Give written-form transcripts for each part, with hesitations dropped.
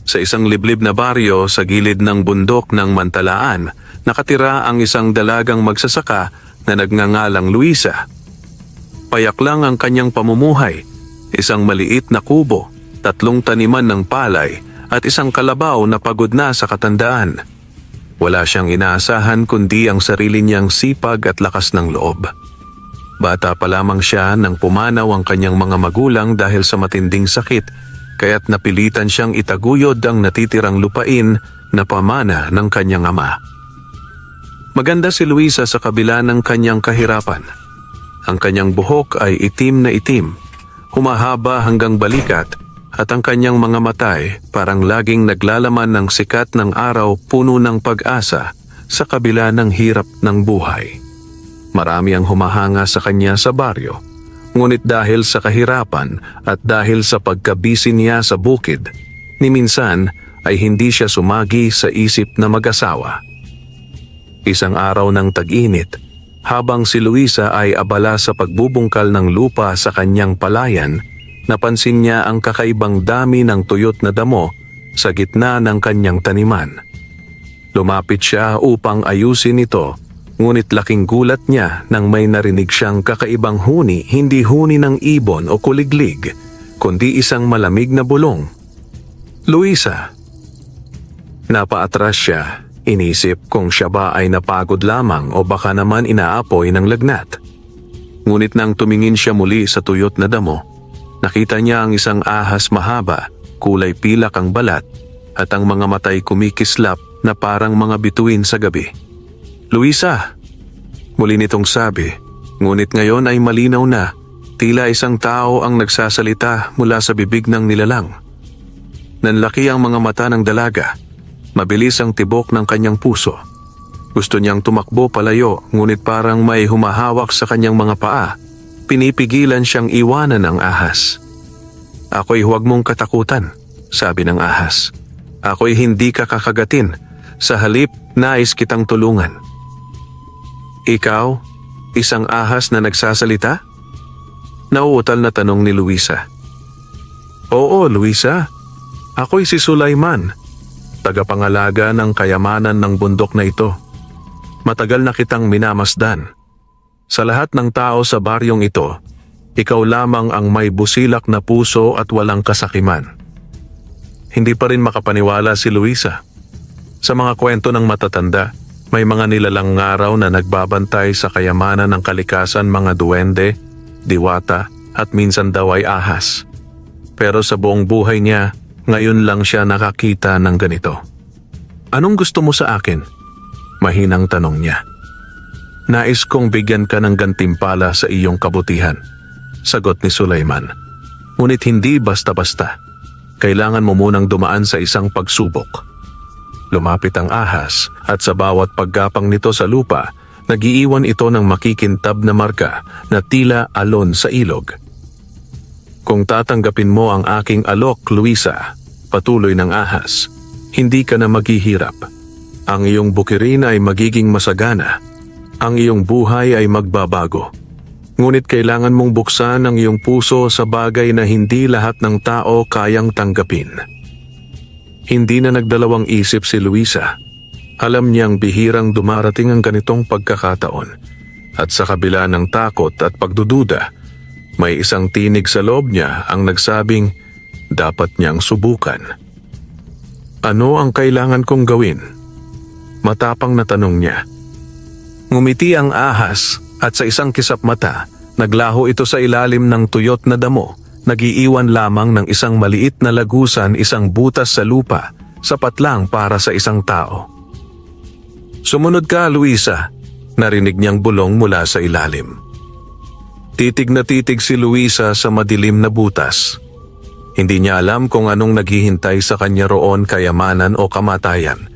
Sa isang liblib na baryo sa gilid ng bundok ng Mantalaan, nakatira ang isang dalagang magsasaka na nagngangalang Luisa. Payak lang ang kanyang pamumuhay, isang maliit na kubo, 3 taniman ng palay at isang kalabaw na pagod na sa katandaan. Wala siyang inaasahan kundi ang sarili niyang sipag at lakas ng loob. Bata pa lamang siya nang pumanaw ang kanyang mga magulang dahil sa matinding sakit, kaya't napilitan siyang itaguyod ang natitirang lupain na pamana ng kanyang ama. Maganda si Luisa sa kabila ng kanyang kahirapan. Ang kanyang buhok ay itim na itim, humahaba hanggang balikat, at ang kanyang mga mata ay parang laging naglalaman ng sikat ng araw, puno ng pag-asa sa kabila ng hirap ng buhay. Marami ang humahanga sa kanya sa baryo, ngunit dahil sa kahirapan at dahil sa pagkabisi niya sa bukid, ni minsan ay hindi siya sumagi sa isip na mag-asawa. Isang araw ng tag-init, habang si Luisa ay abala sa pagbubungkal ng lupa sa kanyang palayan, napansin niya ang kakaibang dami ng tuyot na damo sa gitna ng kanyang taniman. Lumapit siya upang ayusin ito, ngunit laking gulat niya nang may narinig siyang kakaibang huni, hindi huni ng ibon o kuliglig, kundi isang malamig na bulong. Luisa! Napaatras siya, inisip kung siya ba ay napagod lamang o baka naman inaapoy ng lagnat. Ngunit nang tumingin siya muli sa tuyot na damo, nakita niya ang isang ahas mahaba, kulay pilak ang balat, at ang mga matay kumikislap na parang mga bituin sa gabi. Luisa! Muli nitong sabi, ngunit ngayon ay malinaw na, tila isang tao ang nagsasalita mula sa bibig ng nilalang. Nanlaki ang mga mata ng dalaga, mabilis ang tibok ng kanyang puso. Gusto niyang tumakbo palayo, ngunit parang may humahawak sa kanyang mga paa. Pinipigilan siyang iwanan ng ahas. Ako'y huwag mong katakutan, sabi ng ahas. Ako'y hindi ka kakagatin, sa halip nais kitang tulungan. Ikaw, isang ahas na nagsasalita? Nauutal na tanong ni Luisa. Oo, Luisa. Ako'y si Sulaiman, tagapangalaga ng kayamanan ng bundok na ito. Matagal na kitang minamasdan. Sa lahat ng tao sa baryong ito, ikaw lamang ang may busilak na puso at walang kasakiman. Hindi pa rin makapaniwala si Luisa. Sa mga kwento ng matatanda, may mga nilalang ngaraw na nagbabantay sa kayamanan ng kalikasan, mga duwende, diwata, at minsan daw ay ahas. Pero sa buong buhay niya, ngayon lang siya nakakita ng ganito. Anong gusto mo sa akin? Mahinang tanong niya. Nais kong bigyan ka ng gantimpala sa iyong kabutihan, sagot ni Sulaiman. Ngunit hindi basta-basta. Kailangan mo munang dumaan sa isang pagsubok. Lumapit ang ahas at sa bawat paggapang nito sa lupa, nagiiwan ito ng makikintab na marka na tila alon sa ilog. Kung tatanggapin mo ang aking alok, Luisa, patuloy ng ahas, hindi ka na maghihirap. Ang iyong bukirin ay magiging masagana. Ang iyong buhay ay magbabago. Ngunit kailangan mong buksan ang iyong puso sa bagay na hindi lahat ng tao kayang tanggapin. Hindi na nagdalawang isip si Luisa. Alam niyang bihirang dumarating ang ganitong pagkakataon. At sa kabila ng takot at pagdududa, may isang tinig sa loob niya ang nagsabing dapat niyang subukan. Ano ang kailangan kong gawin? Matapang na tanong niya. Ngumiti ang ahas at sa isang kisap mata, naglaho ito sa ilalim ng tuyot na damo. Nagiiwan lamang ng isang maliit na lagusan, isang butas sa lupa, sapat lang para sa isang tao. Sumunod ka, Luisa, narinig niyang bulong mula sa ilalim. Titig na titig si Luisa sa madilim na butas. Hindi niya alam kung anong naghihintay sa kanya roon, kayamanan o kamatayan.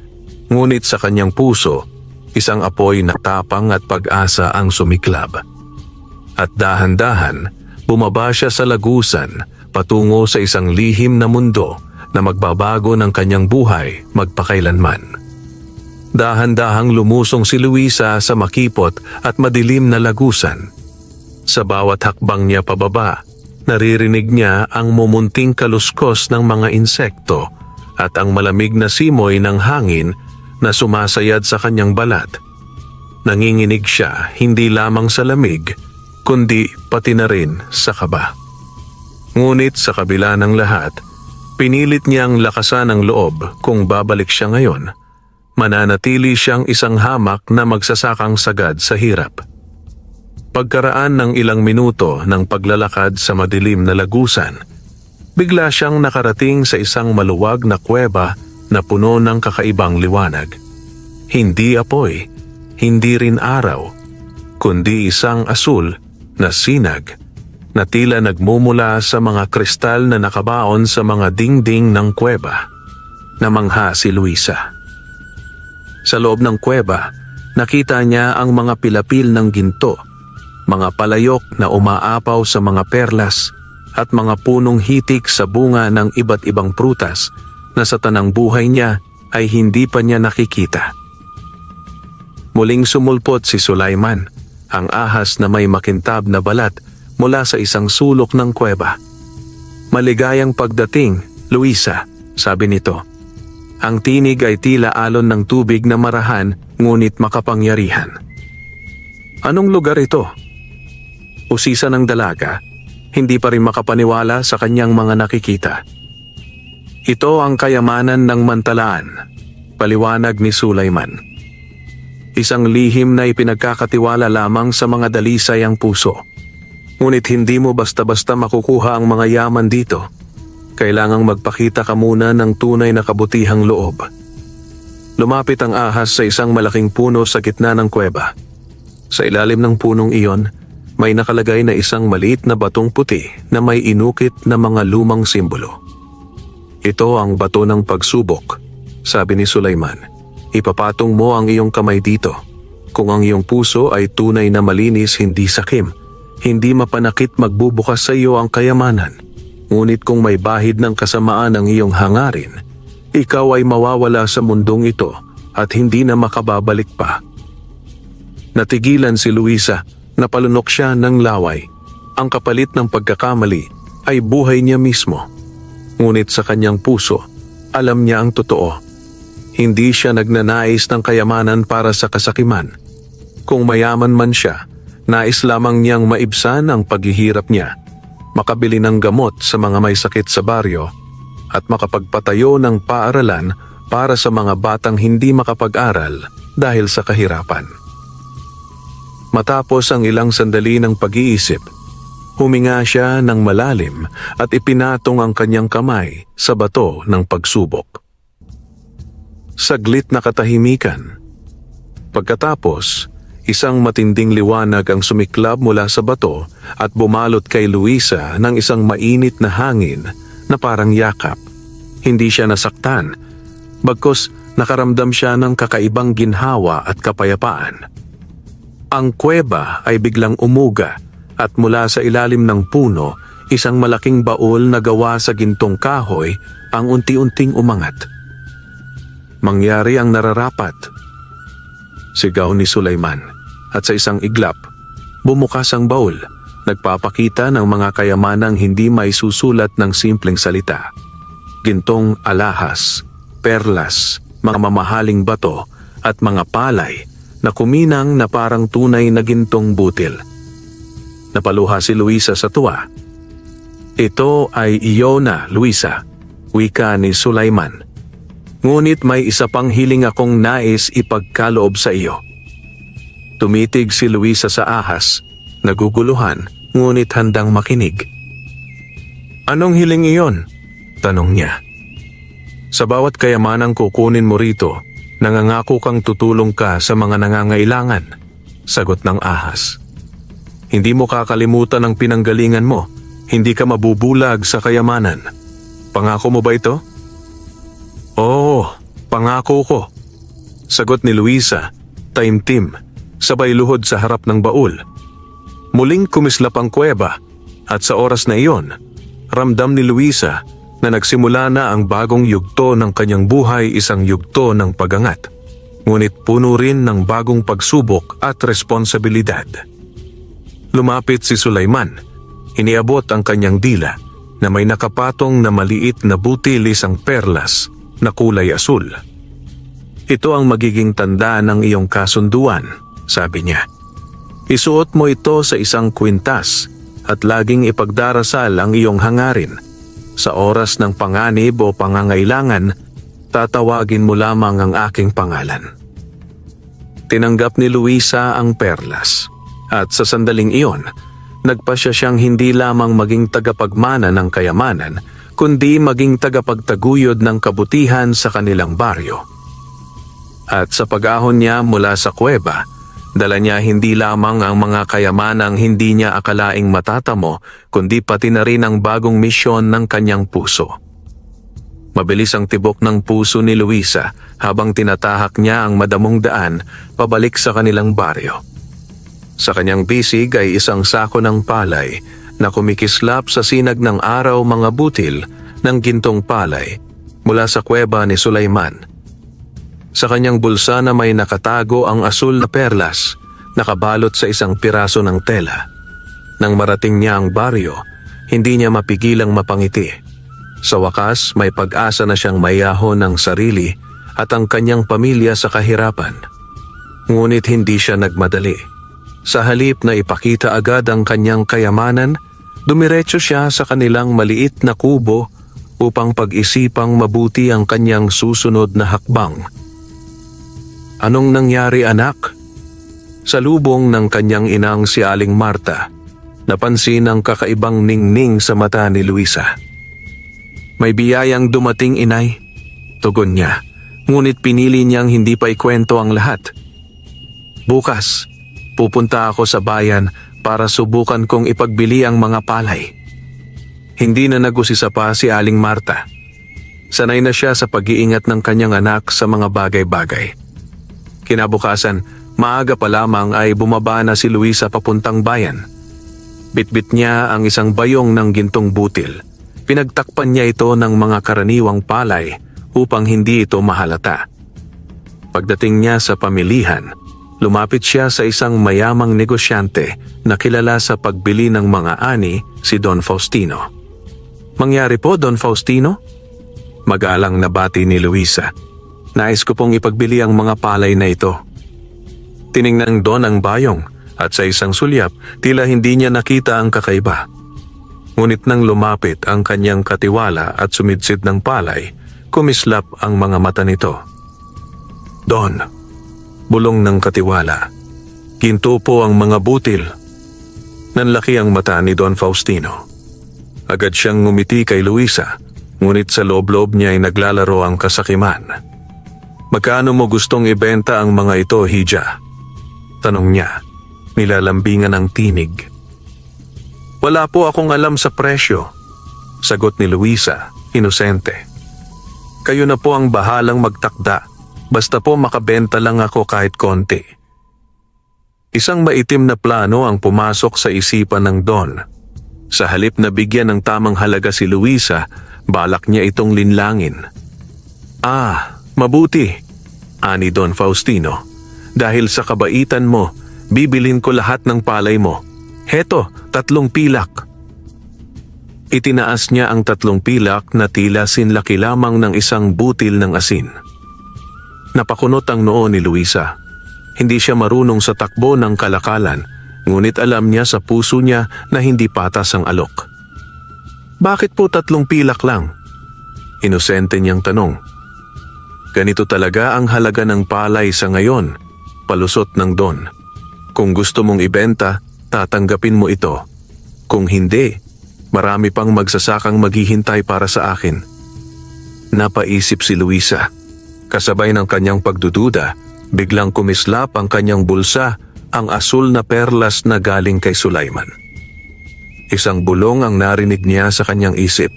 Ngunit sa kanyang puso, isang apoy na tapang at pag-asa ang sumiklab. At dahan-dahan, bumaba siya sa lagusan patungo sa isang lihim na mundo na magbabago ng kanyang buhay magpakailanman. Dahan-dahang lumusong si Luisa sa makipot at madilim na lagusan. Sa bawat hakbang niya pababa, naririnig niya ang mumunting kaluskos ng mga insekto at ang malamig na simoy ng hangin na sumasayad sa kanyang balat. Nanginginig siya hindi lamang sa lamig, kundi pati na rin sa kaba. Ngunit sa kabila ng lahat, pinilit niyang lakasan ang loob kung babalik siya ngayon. Mananatili siyang isang hamak na magsasakang sagad sa hirap. Pagkaraan ng ilang minuto ng paglalakad sa madilim na lagusan, bigla siyang nakarating sa isang maluwag na kuweba na puno ng kakaibang liwanag. Hindi apoy, hindi rin araw, kundi isang asul na sinag na tila nagmumula sa mga kristal na nakabaon sa mga dingding ng kuweba. Namangha si Luisa. Sa loob ng kuweba, nakita niya ang mga pilapil ng ginto, mga palayok na umaapaw sa mga perlas at mga punong hitik sa bunga ng iba't ibang prutas na sa tanang buhay niya ay hindi pa niya nakikita. Muling sumulpot si Sulaiman, ang ahas na may makintab na balat mula sa isang sulok ng kuweba. "Maligayang pagdating, Luisa," sabi nito. Ang tinig ay tila alon ng tubig na marahan ngunit makapangyarihan. "Anong lugar ito?" Usisa ng dalaga, hindi pa rin makapaniwala sa kanyang mga nakikita. "Ito ang kayamanan ng Mantalaan," paliwanag ni Sulaiman. "Isang lihim na ipinagkakatiwala lamang sa mga dalisay ang puso. Ngunit hindi mo basta-basta makukuha ang mga yaman dito. Kailangang magpakita ka muna ng tunay na kabutihang loob." Lumapit ang ahas sa isang malaking puno sa gitna ng kuweba. Sa ilalim ng punong iyon, may nakalagay na isang maliit na batong puti na may inukit na mga lumang simbolo. "Ito ang bato ng pagsubok," sabi ni Sulaiman. "Ipapatong mo ang iyong kamay dito. Kung ang iyong puso ay tunay na malinis, hindi sakim, hindi mapanakit, magbubukas sa iyo ang kayamanan. Ngunit kung may bahid ng kasamaan ang iyong hangarin, ikaw ay mawawala sa mundong ito at hindi na makababalik pa." Natigilan si Luisa, napalunok siya ng laway. Ang kapalit ng pagkakamali ay buhay niya mismo. Ngunit sa kanyang puso, alam niya ang totoo. Hindi siya nagnanais ng kayamanan para sa kasakiman. Kung mayaman man siya, nais lamang niyang maibsan ang paghihirap niya, makabili ng gamot sa mga may sakit sa baryo, at makapagpatayo ng paaralan para sa mga batang hindi makapag-aral dahil sa kahirapan. Matapos ang ilang sandali ng pag-iisip, huminga siya ng malalim at ipinatong ang kanyang kamay sa bato ng pagsubok. Saglit na katahimikan. Pagkatapos, isang matinding liwanag ang sumiklab mula sa bato at bumalot kay Luisa ng isang mainit na hangin na parang yakap. Hindi siya nasaktan, bagkus nakaramdam siya ng kakaibang ginhawa at kapayapaan. Ang kuweba ay biglang umuga at mula sa ilalim ng puno, isang malaking baul na gawa sa gintong kahoy ang unti-unting umangat. "Mangyari ang nararapat," sigaw ni Sulaiman, at sa isang iglap, bumukas ang baul, nagpapakita ng mga kayamanang hindi maisusulat ng simpleng salita. Gintong alahas, perlas, mga mamahaling bato, at mga palay na kuminang na parang tunay na gintong butil. Napaluha si Luisa sa tuwa. "Ito ay iyo na, Luisa," wika ni Sulaiman. "Ngunit may isa pang hiling akong nais ipagkaloob sa iyo." Tumitig si Luisa sa ahas, naguguluhan, ngunit handang makinig. "Anong hiling iyon?" tanong niya. "Sa bawat kayamanang kukunin mo rito, nangangako kang tutulong ka sa mga nangangailangan," sagot ng ahas. "Hindi mo kakalimutan ang pinanggalingan mo, hindi ka mabubulag sa kayamanan. Pangako mo ba ito?" "Oo, pangako ko," sagot ni Luisa, taimtim, sabay luhod sa harap ng baul. Muling kumislap ang kuweba at sa oras na iyon, ramdam ni Luisa na nagsimula na ang bagong yugto ng kanyang buhay, isang yugto ng pagangat. Ngunit puno rin ng bagong pagsubok at responsibilidad. Lumapit si Sulaiman, iniabot ang kanyang dila na may nakapatong na maliit na butilis ang perlas na kulay asul. Ito ang magiging tanda ng iyong kasunduan, sabi niya. Isuot mo ito sa isang kwintas at laging ipagdarasal ang iyong hangarin. Sa oras ng panganib o pangangailangan, tatawagin mo lamang ang aking pangalan. Tinanggap ni Luisa ang perlas at sa sandaling iyon, nagpasya siyang hindi lamang maging tagapagmana ng kayamanan, kundi maging tagapagtaguyod ng kabutihan sa kanilang baryo. At sa pag-ahon niya mula sa kuweba, dala niya hindi lamang ang mga kayamanang hindi niya akalaing matatamo, kundi pati na rin ang bagong misyon ng kanyang puso. Mabilis ang tibok ng puso ni Luisa habang tinatahak niya ang madamong daan pabalik sa kanilang baryo. Sa kanyang bisig ay isang sako ng palay na kumikislap sa sinag ng araw, mga butil ng gintong palay mula sa kuweba ni Sulaiman. Sa kanyang bulsa na may nakatago ang asul na perlas, nakabalot sa isang piraso ng tela. Nang marating niya ang baryo, hindi niya mapigilang mapangiti. Sa wakas, may pag-asa na siyang mayahon ng sarili at ang kanyang pamilya sa kahirapan. Ngunit hindi siya nagmadali. Sa halip na ipakita agad ang kanyang kayamanan, dumiretso siya sa kanilang maliit na kubo upang pag-isipang mabuti ang kanyang susunod na hakbang. Anong nangyari, anak? Sa lubong ng kanyang inang si Aling Marta, napansin ang kakaibang ningning sa mata ni Luisa. May biyayang dumating, inay, tugon niya, ngunit pinili niyang hindi pa ikwento ang lahat. Bukas, pupunta ako sa bayan para subukan kong ipagbili ang mga palay. Hindi na nag-usisa pa si Aling Marta. Sanay na siya sa pag-iingat ng kanyang anak sa mga bagay-bagay. Kinabukasan, maaga pa lamang ay bumaba na si Luisa papuntang bayan. Bitbit niya ang isang bayong ng gintong butil. Pinagtakpan niya ito ng mga karaniwang palay upang hindi ito mahalata. Pagdating niya sa pamilihan, lumapit siya sa isang mayamang negosyante na kilala sa pagbili ng mga ani, si Don Faustino. Mangyari po, Don Faustino? Magalang na bati ni Luisa. Nais ko pong ipagbili ang mga palay na ito. Tiningnan Don ang bayong at sa isang sulyap, tila hindi niya nakita ang kakaiba. Ngunit nang lumapit ang kanyang katiwala at sumidsid ng palay, kumislap ang mga mata nito. Don, bulong ng katiwala. Ginto po ang mga butil. Nanlaki ang mata ni Don Faustino. Agad siyang ngumiti kay Luisa, ngunit sa loob-loob niya ay naglalaro ang kasakiman. Magkano mo gustong ibenta ang mga ito, Hija? Tanong niya, nilalambingan ang tinig. Wala po akong alam sa presyo, sagot ni Luisa, inosente. Kayo na po ang bahalang magtakda, basta po makabenta lang ako kahit konti. Isang maitim na plano ang pumasok sa isipan ng Don. Sa halip na bigyan ng tamang halaga si Luisa, balak niya itong linlangin. Mabuti, ani Don Faustino. Dahil sa kabaitan mo, bibilin ko lahat ng palay mo. Heto, 3 pilak. Itinaas niya ang 3 pilak na tila sinlaki lamang ng isang butil ng asin. Napakunot ang noo ni Luisa. Hindi siya marunong sa takbo ng kalakalan, ngunit alam niya sa puso niya na hindi patas ang alok. Bakit po 3 pilak lang? Inosente niyang tanong. Ganito talaga ang halaga ng palay sa ngayon, palusot ng Don. Kung gusto mong ibenta, tatanggapin mo ito. Kung hindi, marami pang magsasakang maghihintay para sa akin. Napaisip si Luisa. Kasabay ng kanyang pagdududa, biglang kumislap ang kanyang bulsa, ang asul na perlas na galing kay Sulaiman. Isang bulong ang narinig niya sa kanyang isip.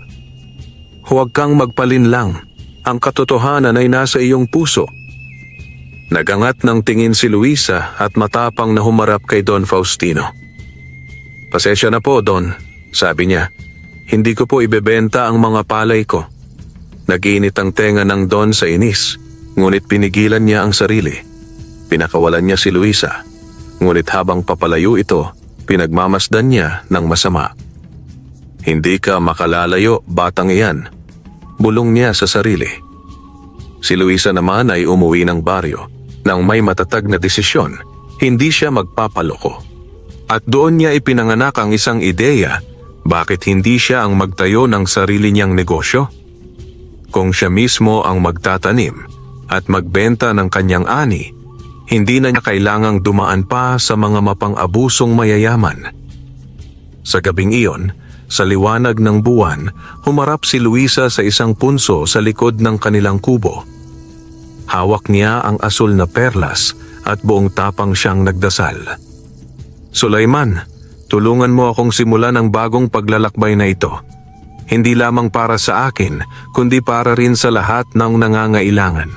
Huwag kang magpalinlang. Ang katotohanan ay nasa iyong puso. Nagangat ng tingin si Luisa at matapang na humarap kay Don Faustino. Pasensya na po, Don, sabi niya. Hindi ko po ibebenta ang mga palay ko. Nag-iinit ang tenga ng Don sa inis, ngunit pinigilan niya ang sarili. Pinakawalan niya si Luisa, ngunit habang papalayo ito, pinagmamasdan niya ng masama. Hindi ka makalalayo, batang iyan. Bulong niya sa sarili. Si Luisa naman ay umuwi ng baryo nang may matatag na desisyon, hindi siya magpapaloko. At doon niya ipinanganak ang isang ideya, bakit hindi siya ang magtayo ng sarili niyang negosyo? Kung siya mismo ang magtatanim at magbenta ng kanyang ani, hindi na niya kailangang dumaan pa sa mga mapang-abusong mayayaman. Sa gabing iyon, sa liwanag ng buwan, humarap si Luisa sa isang punso sa likod ng kanilang kubo. Hawak niya ang asul na perlas at buong tapang siyang nagdasal. Sulaiman, tulungan mo akong simulan ang bagong paglalakbay na ito. Hindi lamang para sa akin, kundi para rin sa lahat ng nangangailangan.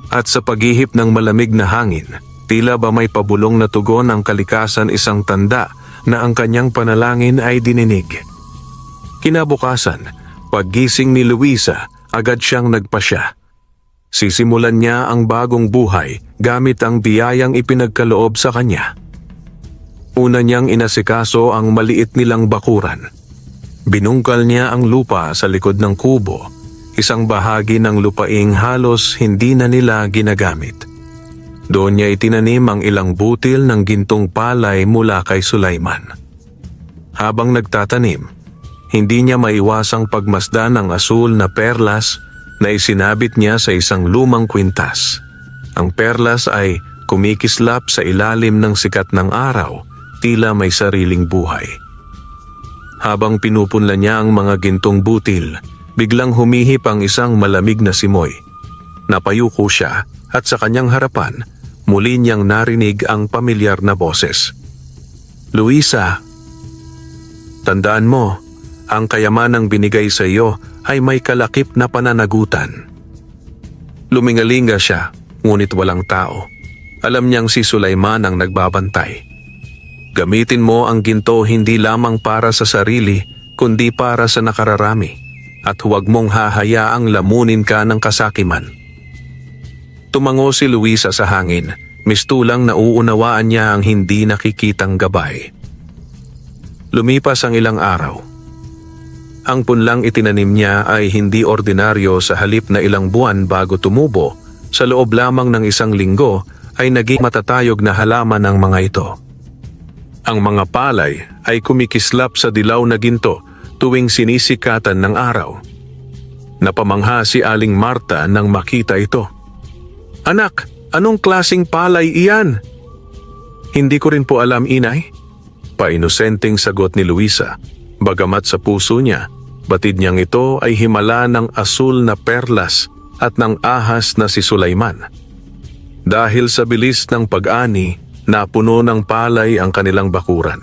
At sa paghihip ng malamig na hangin, tila ba may pabulong na tugon ang kalikasan, isang tanda na ang kanyang panalangin ay dininig. Kinabukasan, paggising ni Luisa, agad siyang nagpasya. Sisimulan niya ang bagong buhay gamit ang biyayang ipinagkaloob sa kanya. Una niyang inasikaso ang maliit nilang bakuran. Binungkal niya ang lupa sa likod ng kubo, isang bahagi ng lupaing halos hindi na nila ginagamit. Doon niya itinanim ang ilang butil ng gintong palay mula kay Sulaiman. Habang nagtatanim, hindi niya maiwasang pagmasdan ang asul na perlas na isinabit niya sa isang lumang kwintas. Ang perlas ay kumikislap sa ilalim ng sikat ng araw, tila may sariling buhay. Habang pinupunla niya ang mga gintong butil, biglang humihip ang isang malamig na simoy. Napayuko siya at sa kanyang harapan, muli niyang narinig ang pamilyar na boses. Luisa, tandaan mo, ang kayamanang binigay sa iyo ay may kalakip na pananagutan. Lumingalinga siya, ngunit walang tao. Alam niyang si Sulaiman ang nagbabantay. Gamitin mo ang ginto hindi lamang para sa sarili, kundi para sa nakararami, at huwag mong hahayaang lamunin ka ng kasakiman. Tumango si Luisa sa hangin, mistulang nauunawaan niya ang hindi nakikitang gabay. Lumipas ang ilang araw. Ang punlang itinanim niya ay hindi ordinaryo. Sa halip na ilang buwan bago tumubo, sa loob lamang ng isang linggo ay naging matatayog na halaman ang mga ito. Ang mga palay ay kumikislap sa dilaw na ginto tuwing sinisikatan ng araw. Napamangha si Aling Marta nang makita ito. Anak, anong klasing palay iyan? Hindi ko rin po alam, inay. Painosenteng sagot ni Luisa, bagamat sa puso niya, batid niyang ito ay himala ng asul na perlas at ng ahas na si Sulaiman. Dahil sa bilis ng pag-ani, napuno ng palay ang kanilang bakuran.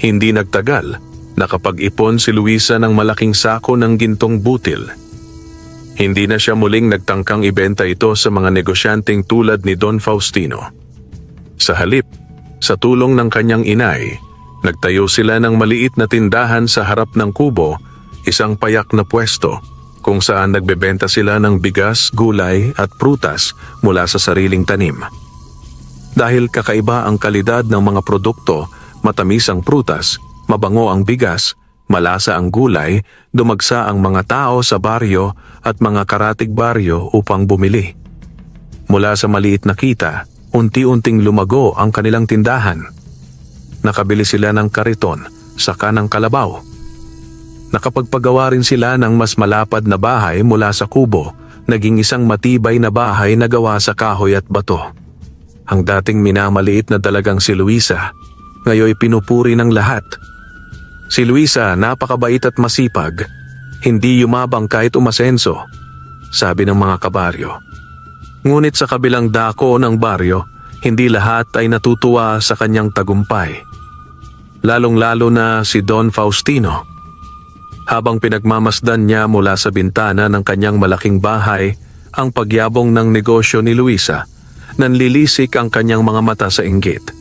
Hindi nagtagal, nakapag-ipon si Luisa ng malaking sako ng gintong butil. Hindi na siya muling nagtangkang ibenta ito sa mga negosyanteng tulad ni Don Faustino. Sa halip, sa tulong ng kanyang inay, nagtayo sila ng maliit na tindahan sa harap ng kubo, isang payak na pwesto kung saan nagbebenta sila ng bigas, gulay at prutas mula sa sariling tanim. Dahil kakaiba ang kalidad ng mga produkto, matamis ang prutas, mabango ang bigas, malasa ang gulay, dumagsa ang mga tao sa baryo at mga karatig baryo upang bumili. Mula sa maliit na kita, unti-unting lumago ang kanilang tindahan. Nakabili sila ng kariton, saka ng kalabaw. Nakapagpagawa rin sila ng mas malapad na bahay mula sa kubo, naging isang matibay na bahay na gawa sa kahoy at bato. Ang dating minamaliit na dalagang si Luisa, ngayoy pinupuri ng lahat. Si Luisa napakabait at masipag, hindi yumabang kahit umasenso, sabi ng mga kabaryo. Ngunit sa kabilang dako ng baryo, hindi lahat ay natutuwa sa kanyang tagumpay. Lalong-lalo na si Don Faustino. Habang pinagmamasdan niya mula sa bintana ng kanyang malaking bahay ang pagyabong ng negosyo ni Luisa, nanlilisik ang kanyang mga mata sa inggit.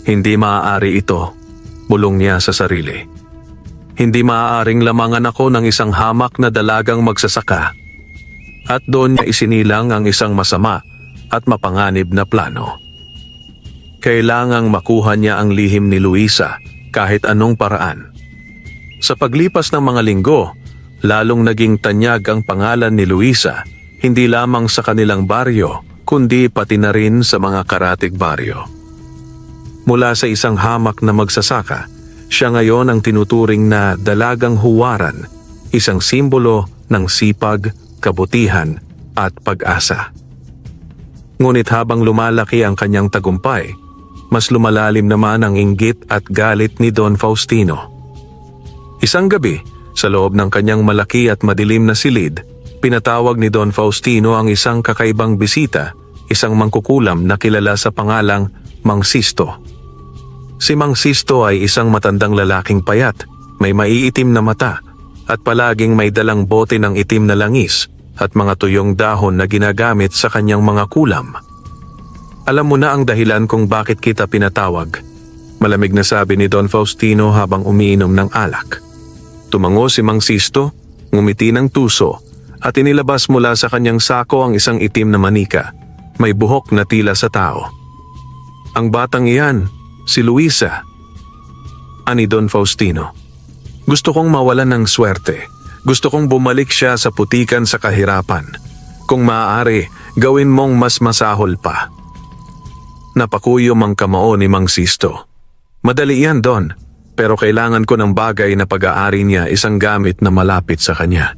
Hindi maaari ito, bulong niya sa sarili. Hindi maaaring lamangan ako ng isang hamak na dalagang magsasaka. At doon niya isinilang ang isang masama at mapanganib na plano. Kailangang makuha niya ang lihim ni Luisa kahit anong paraan. Sa paglipas ng mga linggo, lalong naging tanyag ang pangalan ni Luisa, hindi lamang sa kanilang baryo, kundi pati na rin sa mga karatig baryo. Mula sa isang hamak na magsasaka, siya ngayon ang tinuturing na dalagang huwaran, isang simbolo ng sipag, kabutihan at pag-asa. Ngunit habang lumalaki ang kanyang tagumpay, mas lumalalim naman ang inggit at galit ni Don Faustino. Isang gabi, sa loob ng kanyang malaki at madilim na silid, pinatawag ni Don Faustino ang isang kakaibang bisita, isang mangkukulam na kilala sa pangalang Mang Sisto. Si Mang Sisto ay isang matandang lalaking payat, may maiitim na mata, at palaging may dalang bote ng itim na langis at mga tuyong dahon na ginagamit sa kanyang mga kulam. Alam mo na ang dahilan kung bakit kita pinatawag, malamig na sabi ni Don Faustino habang umiinom ng alak. Tumango si Mang Sisto, ngumiti ng tuso, at inilabas mula sa kanyang sako ang isang itim na manika, may buhok na tila sa tao. Ang batang iyan, si Luisa, ani Don Faustino. Gusto kong mawalan ng swerte. Gusto kong bumalik siya sa putikan sa kahirapan. Kung maaari, gawin mong mas masahol pa. Napakuyom ang kamao ni Mang Sisto. Madali yan, Don, pero kailangan ko ng bagay na pag-aari niya, isang gamit na malapit sa kanya.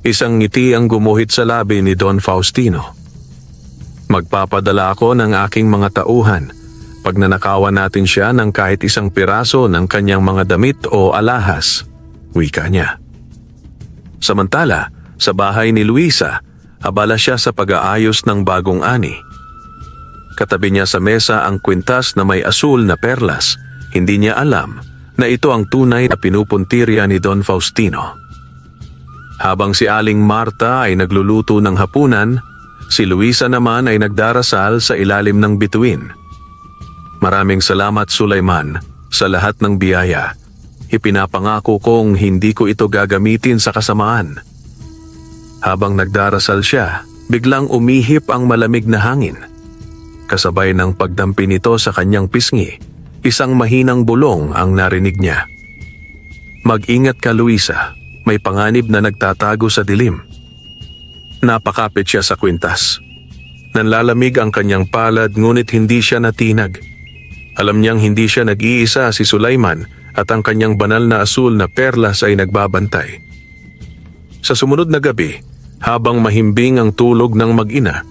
Isang ngiti ang gumuhit sa labi ni Don Faustino. Magpapadala ako ng aking mga tauhan pag nanakawan natin siya ng kahit isang piraso ng kanyang mga damit o alahas, wika niya. Samantala, sa bahay ni Luisa, abala siya sa pag-aayos ng bagong ani. Katabi niya sa mesa ang kwintas na may asul na perlas. Hindi niya alam na ito ang tunay na pinupuntirya ni Don Faustino. Habang si Aling Marta ay nagluluto ng hapunan, si Luisa naman ay nagdarasal sa ilalim ng bituin. Maraming salamat, Sulaiman, sa lahat ng biyaya. Ipinapangako kong hindi ko ito gagamitin sa kasamaan. Habang nagdarasal siya, biglang umihip ang malamig na hangin. Kasabay ng pagdampi nito sa kanyang pisngi, isang mahinang bulong ang narinig niya. Mag-ingat ka, Luisa. May panganib na nagtatago sa dilim. Napakapit siya sa kwintas. Nanlalamig ang kanyang palad ngunit hindi siya natinag. Alam niyang hindi siya nag-iisa, si Sulaiman, at ang kanyang banal na asul na perlas ay nagbabantay. Sa sumunod na gabi, habang mahimbing ang tulog ng mag-ina,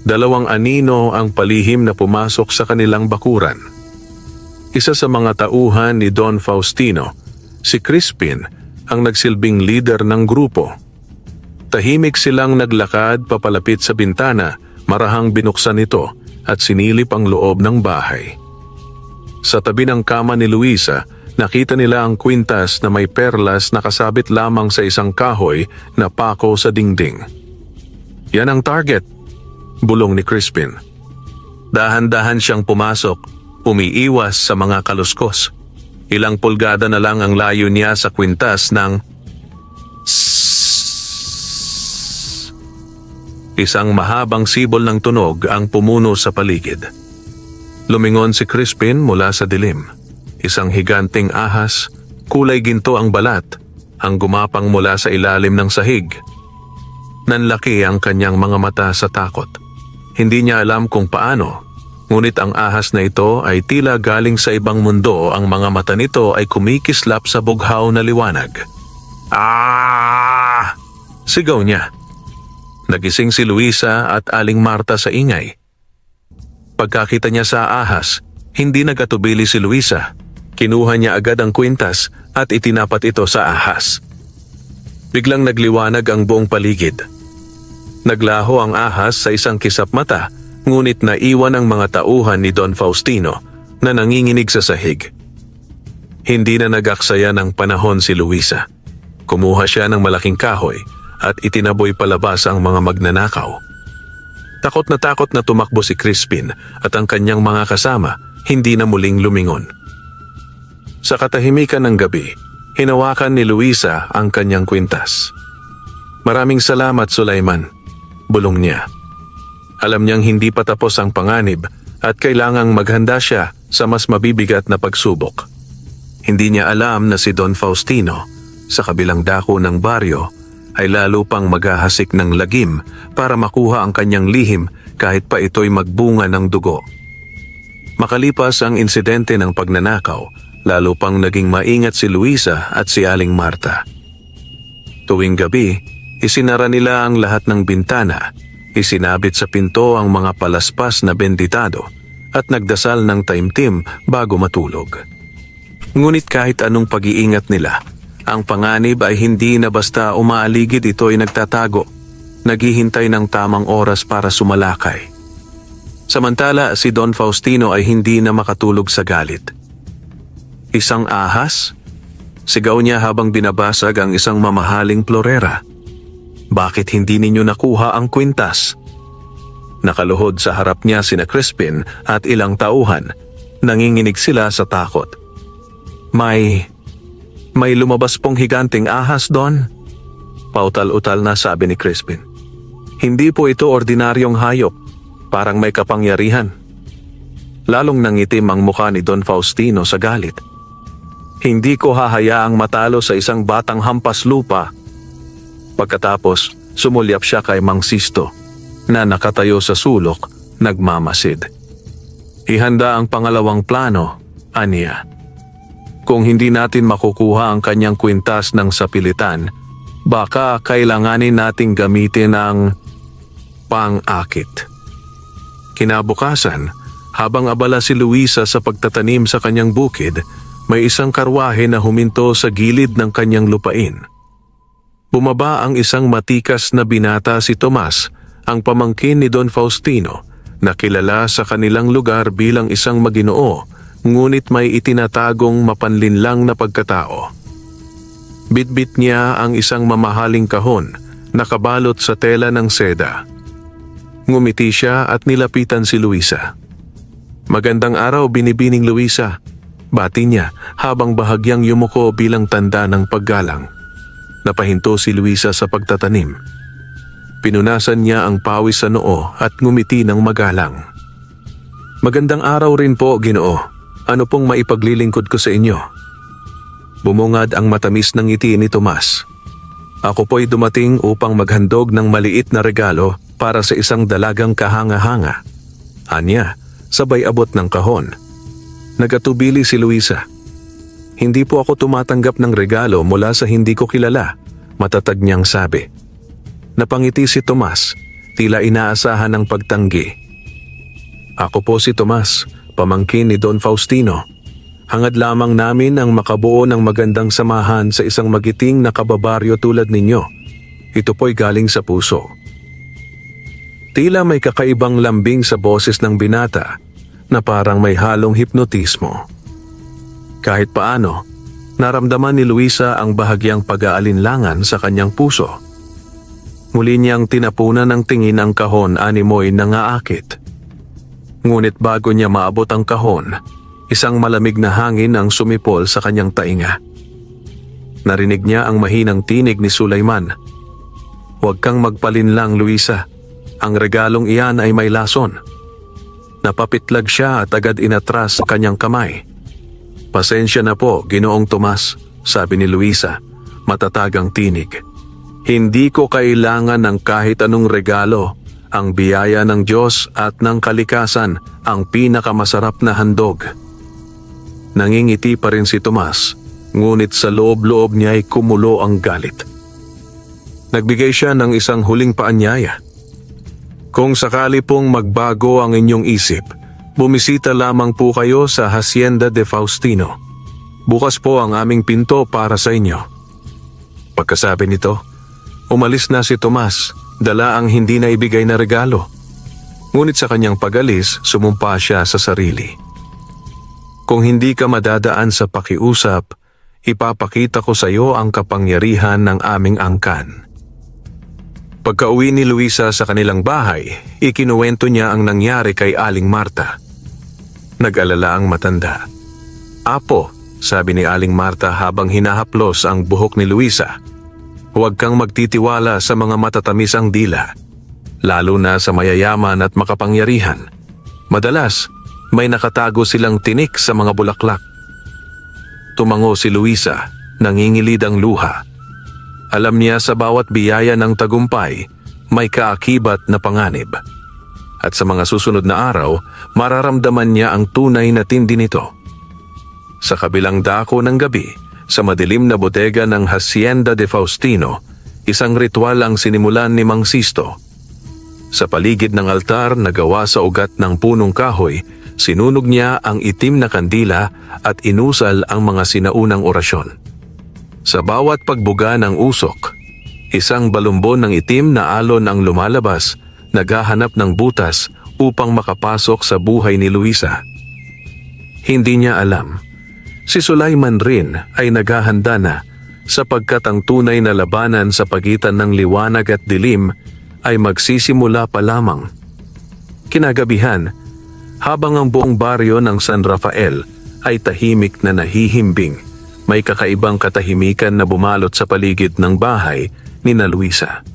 dalawang anino ang palihim na pumasok sa kanilang bakuran. Isa sa mga tauhan ni Don Faustino, si Crispin, ang nagsilbing leader ng grupo. Tahimik silang naglakad papalapit sa bintana, marahang binuksan ito at sinilip ang loob ng bahay. Sa tabi ng kama ni Luisa, nakita nila ang kwintas na may perlas na kasabit lamang sa isang kahoy na pako sa dingding. Yan ang target, bulong ni Crispin. Dahan-dahan siyang pumasok, umiiwas sa mga kaluskos. Ilang pulgada na lang ang layo niya sa kwintas ng isang mahabang sibol ng tunog ang pumuno sa paligid. Lumingon si Crispin mula sa dilim. Isang higanting ahas, kulay ginto ang balat, ang gumapang mula sa ilalim ng sahig. Nanlaki ang kanyang mga mata sa takot. Hindi niya alam kung paano. Ngunit ang ahas na ito ay tila galing sa ibang mundo, ang mga mata nito ay kumikislap sa bughaw na liwanag. Ah! Sigaw niya. Nagising si Luisa at Aling Marta sa ingay. Pagkakita niya sa ahas, hindi nagkatubili si Luisa. Kinuha niya agad ang kwintas at itinapat ito sa ahas. Biglang nagliwanag ang buong paligid. Naglaho ang ahas sa isang kisap mata, ngunit naiwan ang mga tauhan ni Don Faustino na nanginginig sa sahig. Hindi na nag-aksaya ng panahon si Luisa. Kumuha siya ng malaking kahoy at itinaboy palabas ang mga magnanakaw. Takot na tumakbo si Crispin at ang kanyang mga kasama hindi na muling lumingon. Sa katahimikan ng gabi, hinawakan ni Luisa ang kanyang kwintas. Maraming salamat, Sulaiman, bulong niya. Alam niyang hindi pa tapos ang panganib at kailangang maghanda siya sa mas mabibigat na pagsubok. Hindi niya alam na si Don Faustino sa kabilang dako ng baryo ay lalo pang maghahasik ng lagim para makuha ang kanyang lihim kahit pa ito'y magbunga ng dugo. Makalipas ang insidente ng pagnanakaw, lalo pang naging maingat si Luisa at si Aling Marta. Tuwing gabi, isinara nila ang lahat ng bintana, isinabit sa pinto ang mga palaspas na benditado at nagdasal ng taimtim bago matulog. Ngunit kahit anong pag-iingat nila, ang panganib ay hindi na basta umaaligid, ito ay nagtatago, naghihintay ng tamang oras para sumalakay. Samantala si Don Faustino ay hindi na makatulog sa galit. Isang ahas? Sigaw niya habang binabasag ang isang mamahaling florera. Bakit hindi ninyo nakuha ang kwintas? Nakaluhod sa harap niya sina Crispin at ilang tauhan. Nanginginig sila sa takot. May lumabas pong higanting ahas, Don. Pautal-utal na sabi ni Crispin. Hindi po ito ordinaryong hayop. Parang may kapangyarihan. Lalong nangitim ang mukha ni Don Faustino sa galit. Hindi ko hahayaang matalo sa isang batang hampas lupa. Pagkatapos, sumulyap siya kay Mang Sisto na nakatayo sa sulok, nagmamasid. Ihanda ang pangalawang plano, aniya. Kung hindi natin makukuha ang kanyang kwintas ng sapilitan, baka kailanganin nating gamitin ang pang-akit. Kinabukasan, habang abala si Luisa sa pagtatanim sa kanyang bukid, may isang karwahe na huminto sa gilid ng kanyang lupain. Bumaba ang isang matikas na binata, si Tomas, ang pamangkin ni Don Faustino, na kilala sa kanilang lugar bilang isang maginoo, ngunit may itinatagong mapanlinlang na pagkatao. Bitbit niya ang isang mamahaling kahon, nakabalot sa tela ng seda. Ngumiti siya at nilapitan si Luisa. Magandang araw, binibining Luisa. Bati niya habang bahagyang yumuko bilang tanda ng paggalang. Napahinto si Luisa sa pagtatanim. Pinunasan niya ang pawis sa noo at ngumiti ng magalang. Magandang araw rin po, Ginoo. Ano pong maipaglilingkod ko sa inyo? Bumungad ang matamis ng ngiti ni Tomas. Ako po'y dumating upang maghandog ng maliit na regalo para sa isang dalagang kahanga-hanga. Anya, sabay abot ng kahon. Nagatubili si Luisa. Hindi po ako tumatanggap ng regalo mula sa hindi ko kilala, matatag niyang sabi. Napangiti si Tomas, tila inaasahan ng pagtanggi. Ako po si Tomas, pamangkin ni Don Faustino. Hangad lamang namin ang makabuo ng magandang samahan sa isang magiting na kababaryo tulad ninyo. Ito po'y galing sa puso. Tila may kakaibang lambing sa boses ng binata na parang may halong hipnotismo. Kahit paano, naramdaman ni Luisa ang bahagyang pag-aalinlangan sa kanyang puso. Muli niyang tinapunan ng tingin ang kahon, animoy nangaakit. Ngunit bago niya maabot ang kahon, isang malamig na hangin ang sumipol sa kanyang tainga. Narinig niya ang mahinang tinig ni Sulaiman. Huwag kang magpalinlang, Luisa. Ang regalong iyan ay may lason. Napapitlag siya at agad inatras sa kanyang kamay. Pasensya na po, Ginoong Tomas, sabi ni Luisa, matatagang tinig. Hindi ko kailangan ng kahit anong regalo. Ang biyaya ng Diyos at ng kalikasan ang pinakamasarap na handog. Nangingiti pa rin si Tomas, ngunit sa loob-loob niya ay kumulo ang galit. Nagbigay siya ng isang huling paanyaya. Kung sakali pong magbago ang inyong isip, bumisita lamang po kayo sa Hacienda de Faustino. Bukas po ang aming pinto para sa inyo. Pagkasabi nito, umalis na si Tomas, dala ang hindi na ibigay na regalo. Ngunit sa kanyang pag-alis, sumumpa siya sa sarili. Kung hindi ka madadaan sa pakiusap, ipapakita ko sa iyo ang kapangyarihan ng aming angkan. Pagka-uwi ni Luisa sa kanilang bahay, ikinuwento niya ang nangyari kay Aling Marta. Nag-alala ang matanda. Apo, sabi ni Aling Marta habang hinahaplos ang buhok ni Luisa, huwag kang magtitiwala sa mga matatamis ang dila, lalo na sa mayayaman at makapangyarihan. Madalas, may nakatago silang tinik sa mga bulaklak. Tumango si Luisa, Nangingilid ang luha. Alam niya sa bawat biyaya ng tagumpay, may kaakibat na panganib. At sa mga susunod na araw, mararamdaman niya ang tunay na tindi nito. Sa kabilang dako ng gabi, sa madilim na bodega ng Hacienda de Faustino, isang ritual ang sinimulan ni Mang Sisto. Sa paligid ng altar na gawa sa ugat ng punong kahoy, sinunog niya ang itim na kandila at inusal ang mga sinaunang orasyon. Sa bawat pagbuga ng usok, isang balumbon ng itim na alon ang lumalabas, naghahanap ng butas upang makapasok sa buhay ni Luisa. Hindi niya alam, si Sulaiman rin ay naghahanda na sapagkat ang tunay na labanan sa pagitan ng liwanag at dilim ay magsisimula pa lamang. Kinagabihan, habang ang buong baryo ng San Rafael ay tahimik na nahihimbing, may kakaibang katahimikan na bumalot sa paligid ng bahay ni na Luisa.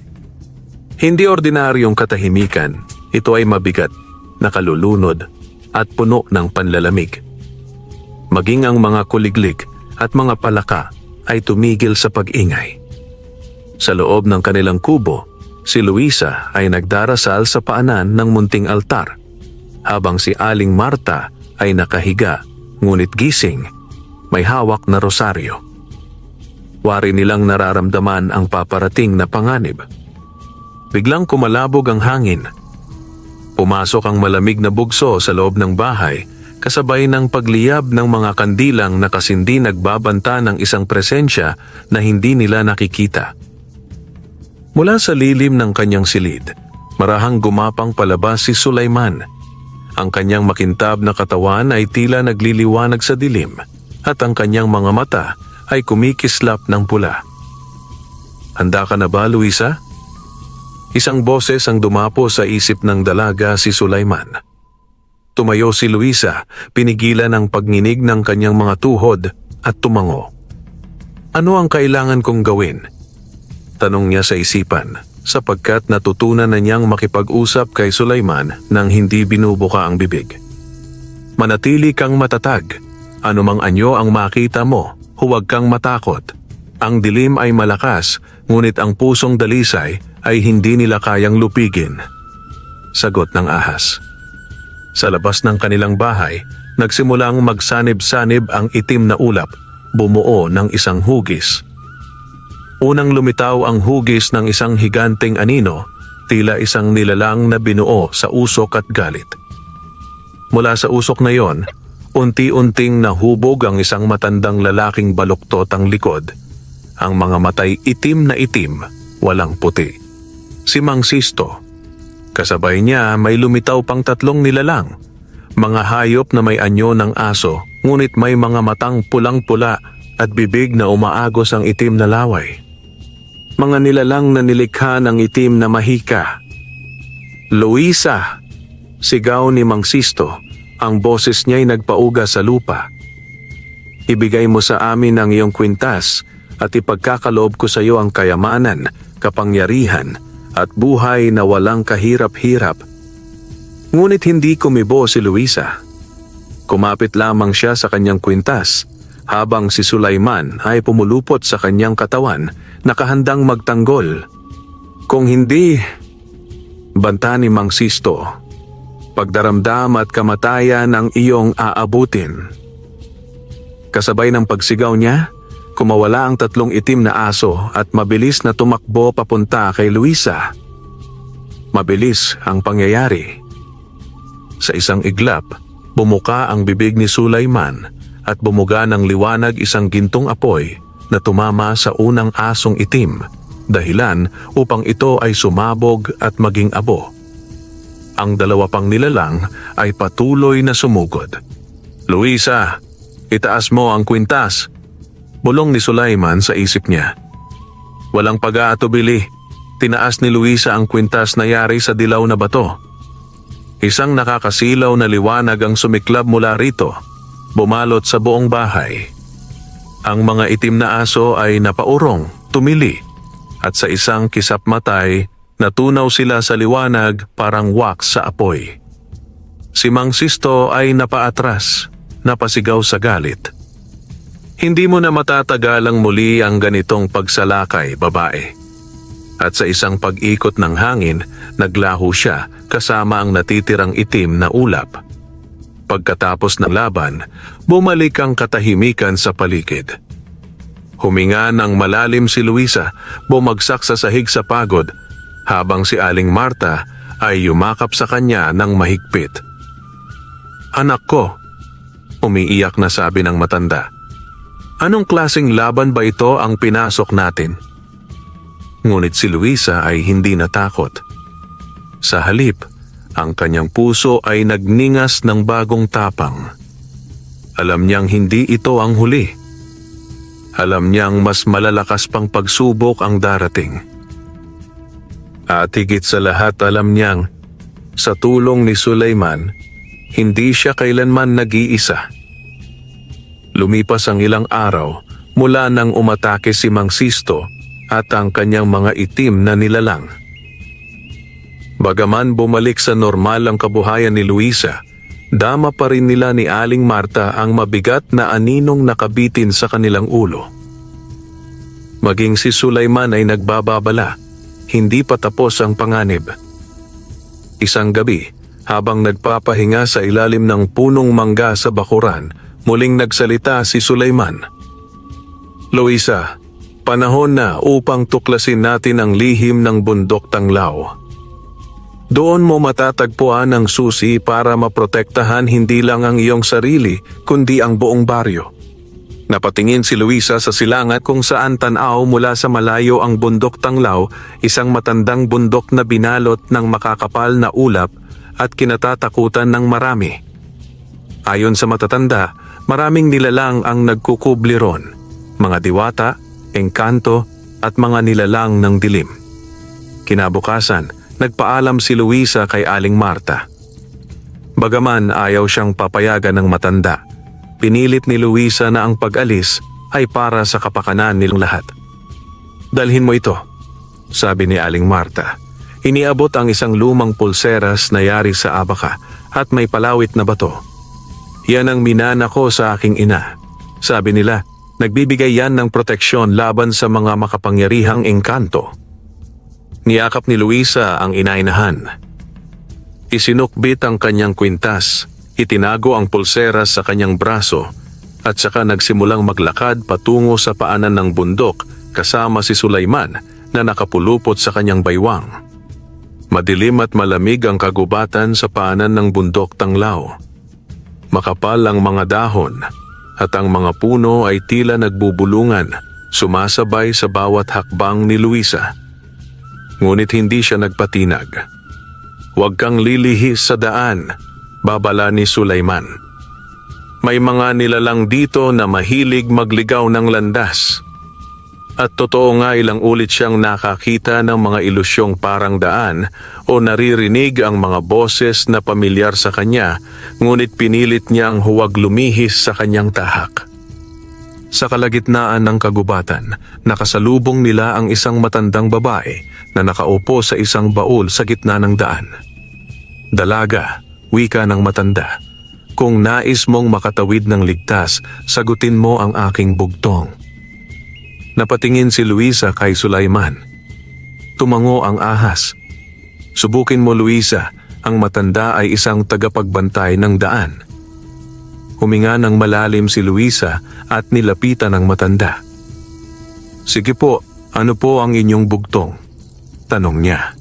Hindi ordinaryong katahimikan, ito ay mabigat, nakalulunod at puno ng panlalamig. Maging ang mga kuliglig at mga palaka ay tumigil sa pag-ingay. Sa loob ng kanilang kubo, si Luisa ay nagdarasal sa paanan ng munting altar, habang si Aling Marta ay nakahiga, ngunit gising, may hawak na rosaryo. Wari nilang nararamdaman ang paparating na panganib. Biglang kumalabog ang hangin. Pumasok ang malamig na bugso sa loob ng bahay, kasabay ng pagliyab ng mga kandilang na kasindi nagbabanta ng isang presensya na hindi nila nakikita. Mula sa lilim ng kanyang silid, marahang gumapang palabas si Sulaiman. Ang kanyang makintab na katawan ay tila nagliliwanag sa dilim, at ang kanyang mga mata ay kumikislap ng pula. Handa ka na ba, Luisa? Isang boses ang dumapo sa isip ng dalaga si Sulaiman. Tumayo si Luisa, pinigilan ang pagninig ng kanyang mga tuhod at tumango. Ano ang kailangan kong gawin? Tanong niya sa isipan, sapagkat natutunan na niyang makipag-usap kay Sulaiman nang hindi binubuka ang bibig. Manatili kang matatag. Anumang anyo ang makita mo, huwag kang matakot. Ang dilim ay malakas, ngunit ang pusong dalisay ay hindi nila kayang lupigin. Sagot ng ahas. Sa labas ng kanilang bahay, nagsimulang magsanib-sanib ang itim na ulap, bumuo ng isang hugis. Unang lumitaw ang hugis ng isang higanteng anino, tila isang nilalang na binuo sa usok at galit. Mula sa usok na yon, unti-unting nahubog ang isang matandang lalaking baluktot ang likod. Ang mga matay itim na itim, walang puti. Si Mang Sisto. Kasabay niya may lumitaw pang 3 nilalang. Mga hayop na may anyo ng aso, ngunit may mga matang pulang-pula at bibig na umaagos ang itim na laway. Mga nilalang na nilikha ng itim na mahika. Luisa! Sigaw ni Mang Sisto. Ang boses niya'y nagpauga sa lupa. Ibigay mo sa amin ang iyong kwintas at ipagkakaloob ko sa iyo ang kayamanan, kapangyarihan at buhay na walang kahirap-hirap. Ngunit hindi kumibo si Luisa. Kumapit lamang siya sa kanyang kwintas, habang si Sulaiman ay pumulupot sa kanyang katawan, nakahandang magtanggol. Kung hindi, banta ni Mang Sisto, pagdaramdam at kamatayan ang iyong aabutin. Kasabay ng pagsigaw niya, kumawala ang 3 itim na aso at mabilis na tumakbo papunta kay Luisa. Mabilis ang pangyayari. Sa isang iglap, bumuka ang bibig ni Sulaiman at bumuga ng liwanag isang gintong apoy na tumama sa unang asong itim, dahilan upang ito ay sumabog at maging abo. Ang 2 pang nilalang ay patuloy na sumugod. Luisa, itaas mo ang kwintas. Bulong ni Sulaiman sa isip niya. Walang pag-aatubili, tinaas ni Luisa ang kwintas na yari sa dilaw na bato. Isang nakakasilaw na liwanag ang sumiklab mula rito, bumalot sa buong bahay. Ang mga itim na aso ay napaurong, tumili, at sa isang kisap matay, natunaw sila sa liwanag parang wax sa apoy. Si Mang Sisto ay napaatras, napasigaw sa galit. Hindi mo na matatagalang muli ang ganitong pagsalakay, babae. At sa isang pag-ikot ng hangin, naglaho siya kasama ang natitirang itim na ulap. Pagkatapos ng laban, bumalik ang katahimikan sa paligid. Huminga ng malalim si Luisa, bumagsak sa sahig sa pagod, habang si Aling Marta ay yumakap sa kanya ng mahigpit. "Anak ko," umiiyak na sabi ng matanda. "Anong klaseng laban ba ito ang pinasok natin?" Ngunit si Luisa ay hindi natakot. Sa halip, ang kanyang puso ay nagningas ng bagong tapang. Alam niyang hindi ito ang huli. Alam niyang mas malalakas pang pagsubok ang darating. At higit sa lahat alam niyang, sa tulong ni Sulaiman, hindi siya kailanman nag-iisa. Lumipas ang ilang araw mula nang umatake si Mang Sisto at ang kanyang mga itim na nilalang. Bagaman bumalik sa normal ang kabuhayan ni Luisa, dama pa rin nila ni Aling Marta ang mabigat na aninong nakabitin sa kanilang ulo. Maging si Sulaiman ay nagbababala, hindi pa tapos ang panganib. Isang gabi, habang nagpapahinga sa ilalim ng punong mangga sa bakuran, muling nagsalita si Sulaiman. "Luisa, panahon na upang tuklasin natin ang lihim ng bundok Tanglaw. Doon mo matatagpuan ang susi para maprotektahan hindi lang ang iyong sarili, kundi ang buong baryo." Napatingin si Luisa sa silangat kung saan tanaw mula sa malayo ang bundok Tanglaw, isang matandang bundok na binalot ng makakapal na ulap at kinatatakutan ng marami. Ayon sa matatanda, maraming nilalang ang nagkukubli ron, mga diwata, engkanto at mga nilalang ng dilim. Kinabukasan, nagpaalam si Luisa kay Aling Marta. Bagaman ayaw siyang papayagan ng matanda, pinilit ni Luisa na ang pag-alis ay para sa kapakanan nilang lahat. "Dalhin mo ito," sabi ni Aling Marta. Iniabot ang isang lumang pulseras na yari sa abaka at may palawit na bato. "Yan ang minana ko sa aking ina," sabi nila. Nagbibigay yan ng proteksyon laban sa mga makapangyarihang engkanto. Niyakap ni Luisa ang inainahan. Isinukbit ang kanyang kwintas, itinago ang pulseras sa kanyang braso, at saka nagsimulang maglakad patungo sa paanan ng bundok kasama si Sulaiman na nakapulupot sa kanyang baywang. Madilim at malamig ang kagubatan sa paanan ng bundok Tanglaw. Makapal ang mga dahon at ang mga puno ay tila nagbubulungan, sumasabay sa bawat hakbang ni Luisa. Ngunit hindi siya nagpatinag. "Huwag kang lilihis sa daan," babala ni Sulaiman. "May mga nilalang dito na mahilig magligaw ng landas." At totoo nga, ilang ulit siyang nakakita ng mga ilusyong parang daan o naririnig ang mga boses na pamilyar sa kanya, ngunit pinilit niyang huwag lumihis sa kanyang tahak. Sa kalagitnaan ng kagubatan, nakasalubong nila ang isang matandang babae na nakaupo sa isang baul sa gitna ng daan. "Dalaga," wika ng matanda, "kung nais mong makatawid ng ligtas, sagutin mo ang aking bugtong." Napatingin si Luisa kay Sulaiman. Tumango ang ahas. "Subukin mo, Luisa, ang matanda ay isang tagapagbantay ng daan." Huminga ng malalim si Luisa at nilapitan ang matanda. "Sige po, ano po ang inyong bugtong?" tanong niya.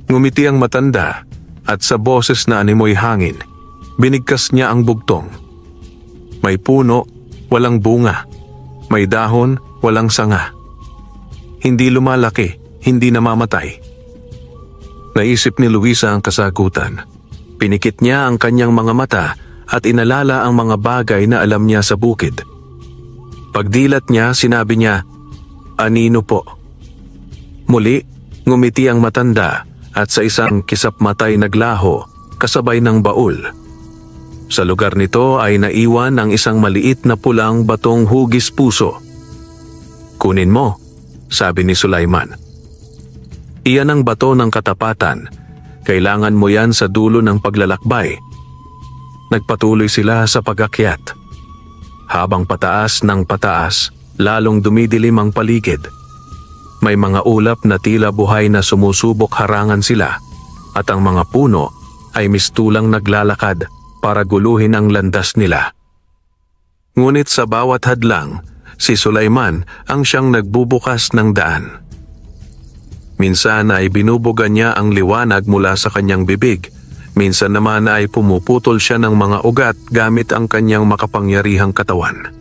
Ngumiti ang matanda at sa boses na animoy hangin, binigkas niya ang bugtong. May puno, walang bunga. May dahon, walang sanga. Hindi lumalaki, hindi namamatay. Naisip ni Luisa ang kasagutan. Pinikit niya ang kanyang mga mata at inalala ang mga bagay na alam niya sa bukid. Pagdilat niya, sinabi niya, "Anino po?" Muli, ngumiti ang matanda at sa isang kisap-matay naglaho kasabay ng baul. Sa lugar nito ay naiwan ang isang maliit na pulang batong hugis puso. "Kunin mo," sabi ni Sulaiman. "Iyan ang bato ng katapatan. Kailangan mo yan sa dulo ng paglalakbay." Nagpatuloy sila sa pag-akyat. habang pataas ng pataas, lalong dumidilim ang paligid. May mga ulap na tila buhay na sumusubok harangan sila, at ang mga puno ay mistulang naglalakad para guluhin ang landas nila. Ngunit sa bawat hadlang, si Sulaiman ang siyang nagbubukas ng daan. Minsan ay binubuga niya ang liwanag mula sa kanyang bibig, minsan naman ay pumuputol siya ng mga ugat gamit ang kanyang makapangyarihang katawan.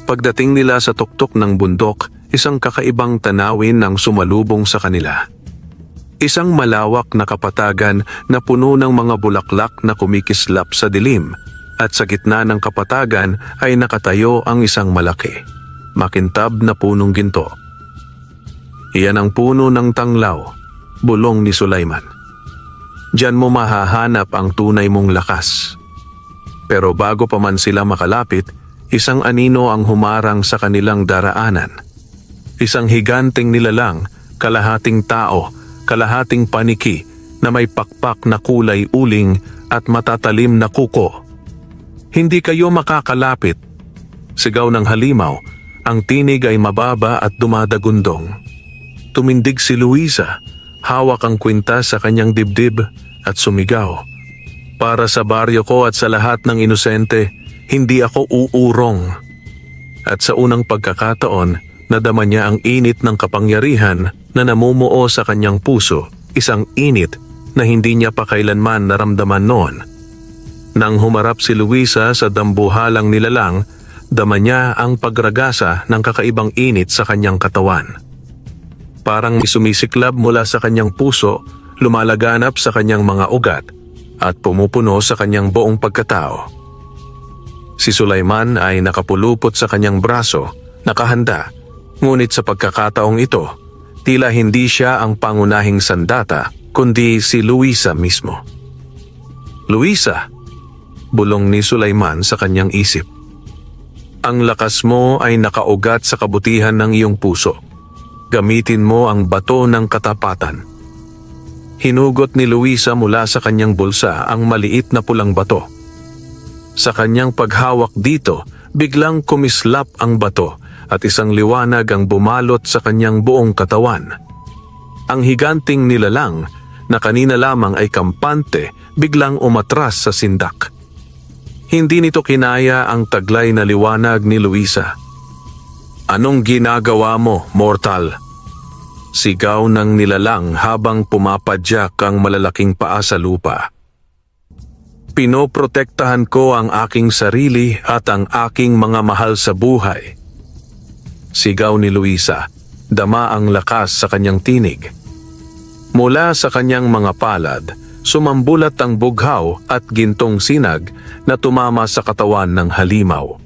Pagdating nila sa tuktok ng bundok, isang kakaibang tanawin ang sumalubong sa kanila. Isang malawak na kapatagan na puno ng mga bulaklak na kumikislap sa dilim, at sa gitna ng kapatagan ay nakatayo ang isang malaki, makintab na punong ginto. Iyan ang puno ng tanglaw, bulong ni Sulaiman. Diyan mo mahahanap ang tunay mong lakas. Pero bago pa man sila makalapit, isang anino ang humarang sa kanilang daraanan. Isang higanteng nilalang, kalahating tao, kalahating paniki na may pakpak na kulay uling at matatalim na kuko. Hindi kayo makakalapit. Sigaw ng halimaw, ang tinig ay mababa at dumadagundong. Tumindig si Luisa, hawak ang kwintas sa kanyang dibdib at sumigaw. Para sa baryo ko at sa lahat ng inosente, hindi ako uurong. At sa unang pagkakataon, nadama niya ang init ng kapangyarihan na namumuo sa kanyang puso, isang init na hindi niya pa kailanman naramdaman noon. Nang humarap si Luisa sa dambuhalang nilalang, dama niya ang pagragasa ng kakaibang init sa kanyang katawan. Parang may sumisiklab mula sa kanyang puso, lumalaganap sa kanyang mga ugat, at pumupuno sa kanyang buong pagkatao. Si Sulaiman ay nakapulupot sa kanyang braso, nakahanda, ngunit sa pagkakataong ito, tila hindi siya ang pangunahing sandata, kundi si Luisa mismo. Luisa, bulong ni Sulaiman sa kanyang isip. Ang lakas mo ay nakaugat sa kabutihan ng iyong puso. Gamitin mo ang bato ng katapatan. Hinugot ni Luisa mula sa kanyang bulsa ang maliit na pulang bato. Sa kanyang paghawak dito, biglang kumislap ang bato at isang liwanag ang bumalot sa kanyang buong katawan. Ang higanting nilalang na kanina lamang ay kampante, biglang umatras sa sindak. Hindi nito kinaya ang taglay na liwanag ni Luisa. Anong ginagawa mo, mortal? Sigaw ng nilalang habang pumapadyak ang malalaking paa sa lupa. Pinoprotektahan ko ang aking sarili at ang aking mga mahal sa buhay. Sigaw ni Luisa, dama ang lakas sa kanyang tinig. Mula sa kanyang mga palad, sumambulat ang bughaw at gintong sinag na tumama sa katawan ng halimaw.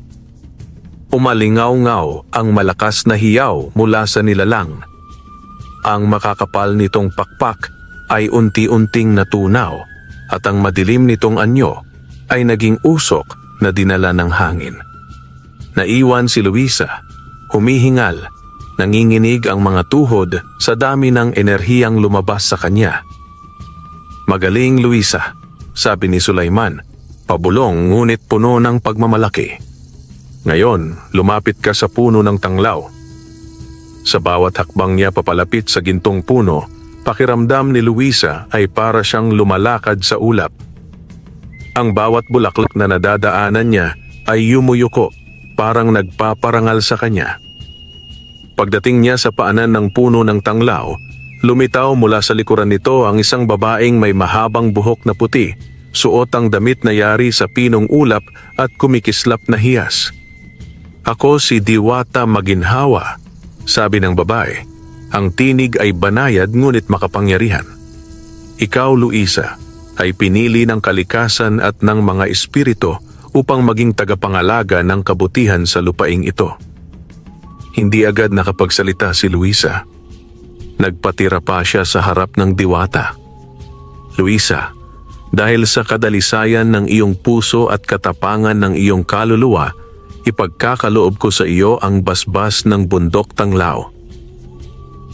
Umalingaw-ngaw ang malakas na hiyaw mula sa nilalang. Ang makakapal nitong pakpak ay unti-unting natunaw at ang madilim nitong anyo ay naging usok na dinala ng hangin. Naiwan si Luisa, humihingal, nanginginig ang mga tuhod sa dami ng enerhiyang lumabas sa kanya. Magaling, Luisa, sabi ni Sulaiman, pabulong ngunit puno ng pagmamalaki. Ngayon, lumapit ka sa puno ng tanglaw. Sa bawat hakbang niya papalapit sa gintong puno, pakiramdam ni Luisa ay para siyang lumalakad sa ulap. Ang bawat bulaklak na nadadaanan niya ay yumuyuko, parang nagpaparangal sa kanya. Pagdating niya sa paanan ng puno ng tanglaw, lumitaw mula sa likuran nito ang isang babaeng may mahabang buhok na puti, suot ang damit na yari sa pinong ulap at kumikislap na hiyas. Ako si Diwata Maginhawa, sabi ng babae. Ang tinig ay banayad ngunit makapangyarihan. Ikaw, Luisa, ay pinili ng kalikasan at ng mga espiritu upang maging tagapangalaga ng kabutihan sa lupaing ito. Hindi agad nakapagsalita si Luisa. Nagpatira pa siya sa harap ng diwata. Luisa, dahil sa kadalisayan ng iyong puso at katapangan ng iyong kaluluwa, ipagkakaloob ko sa iyo ang basbas ng bundok tanglaw.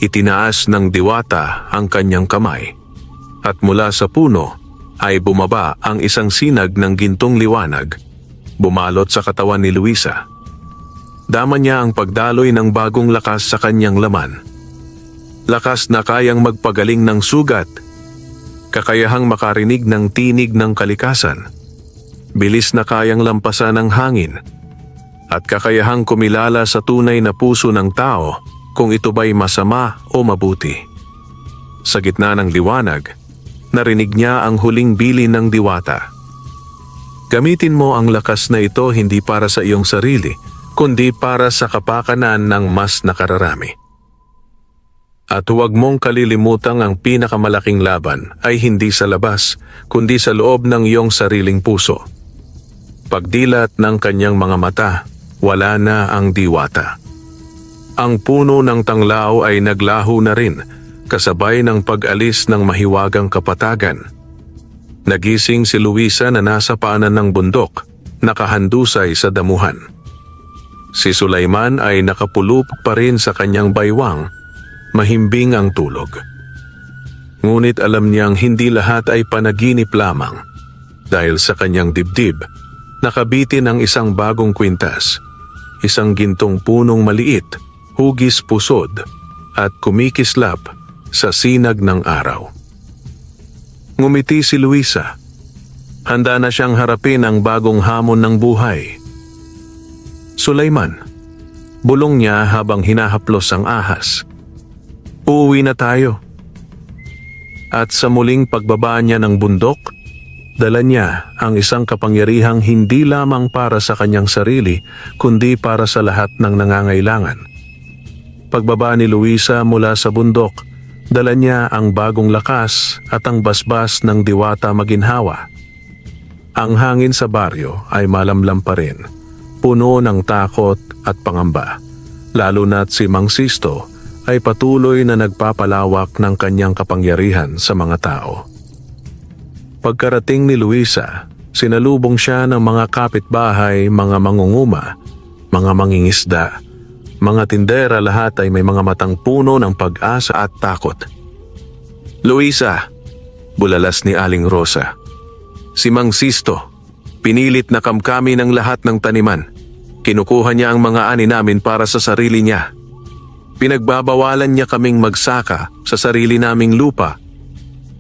Itinaas ng diwata ang kanyang kamay, at mula sa puno ay bumaba ang isang sinag ng gintong liwanag. bumalot sa katawan ni Luisa. Dama niya ang pagdaloy ng bagong lakas sa kanyang laman. Lakas na kayang magpagaling ng sugat, kakayahang makarinig ng tinig ng kalikasan, bilis na kayang lampasan ng hangin, at kakayahang kumilala sa tunay na puso ng tao kung ito ba'y masama o mabuti. Sa gitna ng liwanag, narinig niya ang huling bilin ng diwata. Gamitin mo ang lakas na ito hindi para sa iyong sarili, kundi para sa kapakanan ng mas nakararami. At huwag mong kalilimutang ang pinakamalaking laban ay hindi sa labas, kundi sa loob ng iyong sariling puso. Pagdilat ng kanyang mga mata, wala na ang diwata. Ang puno ng tanglaw ay naglaho na rin, kasabay ng pag-alis ng mahiwagang kapatagan. Nagising si Luisa na nasa paanan ng bundok, nakahandusay sa damuhan. Si Sulaiman ay nakapulupok pa rin sa kanyang baywang, mahimbing ang tulog. Ngunit alam niyang hindi lahat ay panaginip lamang, dahil sa kanyang dibdib, nakabitin ang isang bagong kwintas, isang gintong punong maliit, hugis pusod, at kumikislap sa sinag ng araw. Ngumiti si Luisa. Handa na siyang harapin ang bagong hamon ng buhay. Sulaiman, bulong niya habang hinahaplos ang ahas. Uuwi na tayo. At sa muling pagbaba niya ng bundok, dala niya ang isang kapangyarihang hindi lamang para sa kanyang sarili, kundi para sa lahat ng nangangailangan. Pagbaba ni Luisa mula sa bundok, dala niya ang bagong lakas at ang basbas ng diwata maginhawa. Ang hangin sa baryo ay malamlam pa rin, puno ng takot at pangamba, lalo na't si Mang Sisto ay patuloy na nagpapalawak ng kanyang kapangyarihan sa mga tao. Pagkarating ni Luisa, sinalubong siya ng mga kapitbahay, mga mangunguma, mga mangingisda, mga tindera, lahat ay may mga matang puno ng pag-asa at takot. Luisa, bulalas ni Aling Rosa. Si Mang Sisto, pinilit na kamkami ng lahat ng taniman. Kinukuha niya ang mga ani namin para sa sarili niya. Pinagbabawalan niya kaming magsaka sa sarili naming lupa.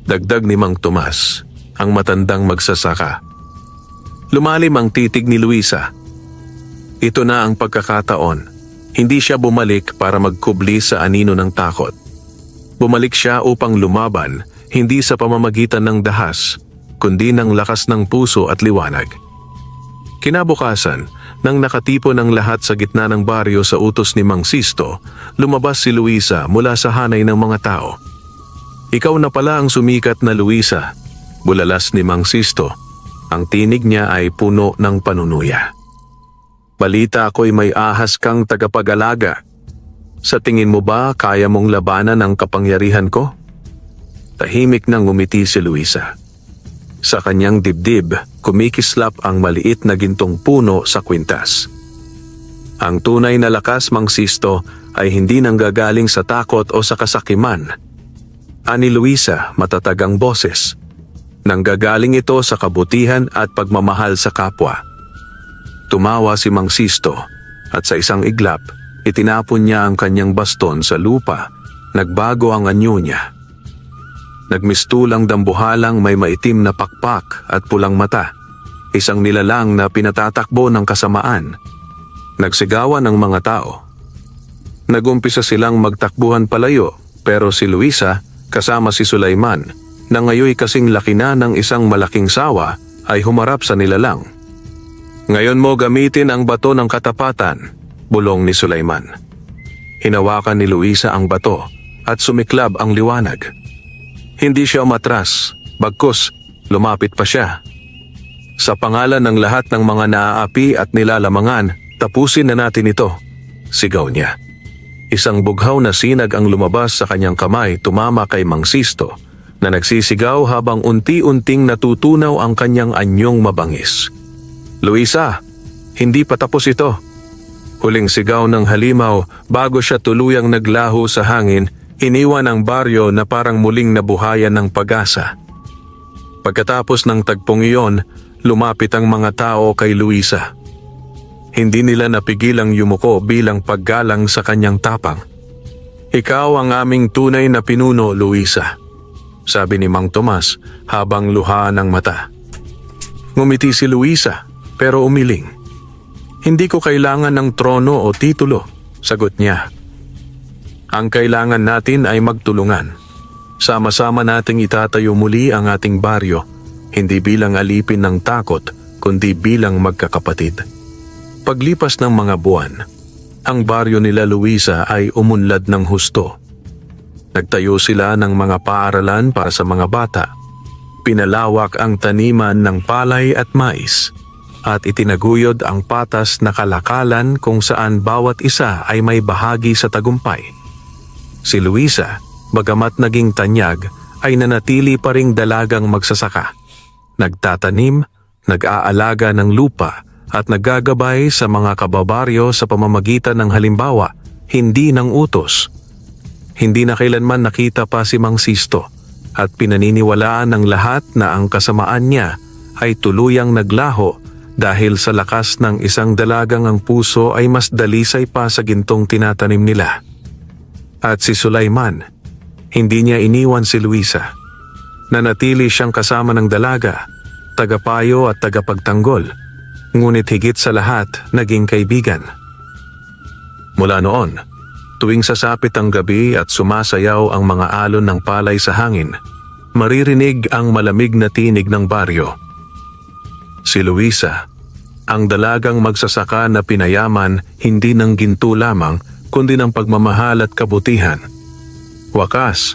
Dagdag ni Mang Tomas, ang matandang magsasaka. Lumalim ang titig ni Luisa. Ito na ang pagkakataon. Hindi siya bumalik para magkubli sa anino ng takot. Bumalik siya upang lumaban, hindi sa pamamagitan ng dahas, kundi ng lakas ng puso at liwanag. Kinabukasan, nang nakatipon ang lahat sa gitna ng baryo sa utos ni Mang Sisto, lumabas si Luisa mula sa hanay ng mga tao. Ikaw na pala ang sumikat na Luisa, bulalas ni Mang Sisto. Ang tinig niya ay puno ng panunuya. Balita ako'y may ahas kang tagapag-alaga. Sa tingin mo ba kaya mong labanan ang kapangyarihan ko? Tahimik nang ngumiti si Luisa. Sa kanyang dibdib, kumikislap ang maliit na gintong puno sa kwintas. Ang tunay na lakas, Mang Sisto, ay hindi nanggagaling sa takot o sa kasakiman. Ani Luisa, matatag ang boses. Nanggagaling ito sa kabutihan at pagmamahal sa kapwa. Tumawa si Mang Sisto at sa isang iglap, itinapon niya ang kanyang baston sa lupa. Nagbago ang anyo niya. Nagmistulang dambuhalang may maitim na pakpak at pulang mata. Isang nilalang na pinatatakbo ng kasamaan. Nagsigawan ang mga tao. Nagumpisa silang magtakbuhan palayo, pero si Luisa, kasama si Sulaiman, na ngayoy kasing laki na ng isang malaking sawa, ay humarap sa nilalang. Ngayon mo gamitin ang bato ng katapatan, bulong ni Sulaiman. Hinawakan ni Luisa ang bato at sumiklab ang liwanag. Hindi siya umatras, bagkus lumapit pa siya. Sa pangalan ng lahat ng mga naaapi at nilalamangan, tapusin na natin ito, sigaw niya. Isang bughaw na sinag ang lumabas sa kanyang kamay, tumama kay Mang Sisto, na nagsisigaw habang unti-unting natutunaw ang kanyang anyong mabangis. Luisa, hindi pa tapos ito. Huling sigaw ng halimaw bago siya tuluyang naglaho sa hangin, iniwan ang baryo na parang muling nabuhayan ng pag-asa. Pagkatapos ng tagpong iyon, Lumapit ang mga tao kay Luisa. Hindi nila napigilang yumuko bilang paggalang sa kanyang tapang. "Ikaw ang aming tunay na pinuno, Luisa," sabi ni Mang Tomas habang luhaan ng mata. Ngumiti si Luisa pero umiling. "Hindi ko kailangan ng trono o titulo," sagot niya. "Ang kailangan natin ay magtulungan. Sama-sama nating itatayo muli ang ating baryo, hindi bilang alipin ng takot, kundi bilang magkakapatid." Paglipas ng mga buwan, ang baryo nila Luisa ay umunlad ng husto. Nagtayo sila ng mga paaralan para sa mga bata. Pinalawak ang taniman ng palay at mais, at itinaguyod ang patas na kalakalan kung saan bawat isa ay may bahagi sa tagumpay. Si Luisa, bagamat naging tanyag, ay nanatili pa ring dalagang magsasaka. Nagtatanim, nag-aalaga ng lupa, at naggagabay sa mga kababaryo sa pamamagitan ng halimbawa, hindi ng utos. Hindi na kailanman nakita pa si Mang Sisto, at pinaniniwalaan ng lahat na ang kasamaan niya ay tuluyang naglaho dahil sa lakas ng isang dalagang ang puso ay mas dalisay pa sa gintong tinatanim nila. At si Sulaiman, hindi niya iniwan si Luisa. Nanatili siyang kasama ng dalaga, tagapayo at tagapagtanggol, ngunit higit sa lahat naging kaibigan. Mula noon, tuwing sasapit ang gabi at sumasayaw ang mga alon ng palay sa hangin, maririnig ang malamig na tinig ng baryo. Si Luisa, ang dalagang magsasaka na pinayaman hindi ng ginto lamang kundi ng pagmamahal at kabutihan. Wakas,